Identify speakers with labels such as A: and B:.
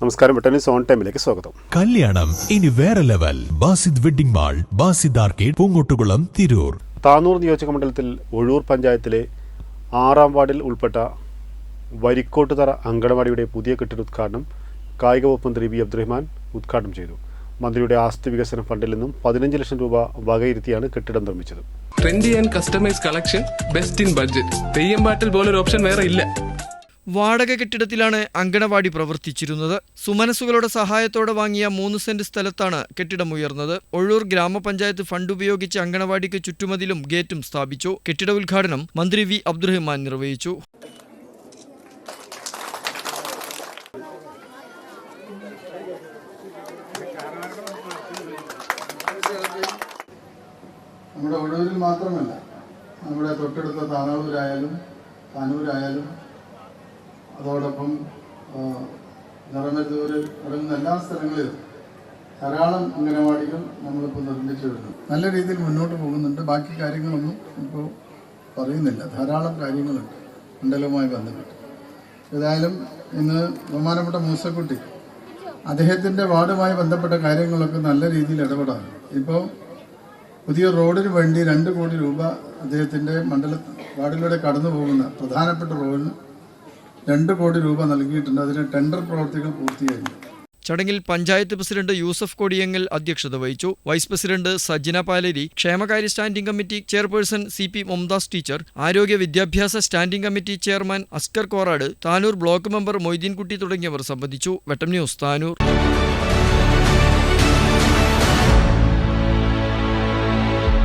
A: നമസ്കാരം, വെട്ടന്യൂസ് ഓൺ ടൈമിലേക്ക് സ്വാഗതം.
B: കല്യാണം ഇനി വേറെ level. Basid wedding mall, Basid arcade, Poongottukulam, Tirur.
A: Tanur നിയോജക മണ്ഡലത്തിൽ ഒഴൂർ പഞ്ചായത്തിലെ 6-ാം വാർഡിൽ ഉൾപ്പെട്ട വരിക്കോട്ടുതറ അങ്കണവാടിയുടെ പുതിയ കെട്ടിടോദ്ഘാടനം കായിക വകുപ്പ് മന്ത്രി വി അബ്ദുറഹ്മാൻ ഉദ്ഘാടനം ചെയ്തു. മന്ത്രിയുടെ ആസ്തി വികസന ഫണ്ടിൽ നിന്നും 15 ലക്ഷം രൂപ വകയിരുത്തിയാണ് കെട്ടിടം നിർമ്മിച്ചത്.
C: Trendy and customise collection, best in budget. Theyyam പാട്ടിൽ പോലൊരു ഓപ്ഷൻ വേറെ ഇല്ല.
D: വാടക കെട്ടിടത്തിലാണ് അങ്കണവാടി പ്രവർത്തിച്ചിരുന്നത്. സുമനസുകളുടെ സഹായത്തോടെ വാങ്ങിയ 3 സെന്റ് സ്ഥലത്താണ് കെട്ടിടം ഉയർന്നത്. ഒഴൂർ ഗ്രാമപഞ്ചായത്ത് ഫണ്ട് ഉപയോഗിച്ച് അങ്കണവാടിക്ക് ചുറ്റുമതിലും ഗേറ്റും സ്ഥാപിച്ചു. കെട്ടിട ഉദ്ഘാടനം മന്ത്രി വി അബ്ദുറഹ്മാൻ നിർവഹിച്ചു.
E: നമ്മുടെ ഒഴൂരിൽ മാത്രമല്ല, നമ്മുടെ തൊട്ടടുത്ത താനൂരായാലും അതോടൊപ്പം നിറമത്തൂര് അടങ്ങുന്ന എല്ലാ സ്ഥലങ്ങളിലും ധാരാളം അംഗനവാടികൾ നമ്മളിപ്പോൾ നിർമ്മിച്ചു വരുന്നു. നല്ല രീതിയിൽ മുന്നോട്ട് പോകുന്നുണ്ട്. ബാക്കി കാര്യങ്ങളൊന്നും ഇപ്പോൾ പറയുന്നില്ല. ധാരാളം കാര്യങ്ങളുണ്ട് മണ്ഡലവുമായി ബന്ധപ്പെട്ട്. ഏതായാലും ഇന്ന് ബഹുമാനപ്പെട്ട മൂസക്കുട്ടി അദ്ദേഹത്തിൻ്റെ വാർഡുമായി ബന്ധപ്പെട്ട കാര്യങ്ങളൊക്കെ നല്ല രീതിയിൽ ഇടപെടാറ്. ഇപ്പോൾ പുതിയ റോഡിന് വേണ്ടി 2 കോടി രൂപ അദ്ദേഹത്തിൻ്റെ വാർഡിലൂടെ കടന്നു പോകുന്ന പ്രധാനപ്പെട്ട റോഡിന് 2 കോടി രൂപ നൽകിയിട്ടുണ്ട്. അതിന് ടെൻഡർ പ്രവർത്തികൾ പൂർത്തിയായി.
D: ചടങ്ങിൽ പഞ്ചായത്ത് പ്രസിഡന്റ് യൂസഫ് കൊടിയങ്ങൽ അധ്യക്ഷത വഹിച്ചു. വൈസ് പ്രസിഡന്റ് സജിന പാലേരി, ക്ഷേമകാര്യ standing committee chairperson CP Mumtaz teacher, ആരോഗ്യ വിദ്യാഭ്യാസ standing committee chairman Askar Korad, Tanur block member Moideenkutty തുടങ്ങിയവർ സംബന്ധിച്ചു. വെട്ടം ന്യൂസ്, താനൂർ.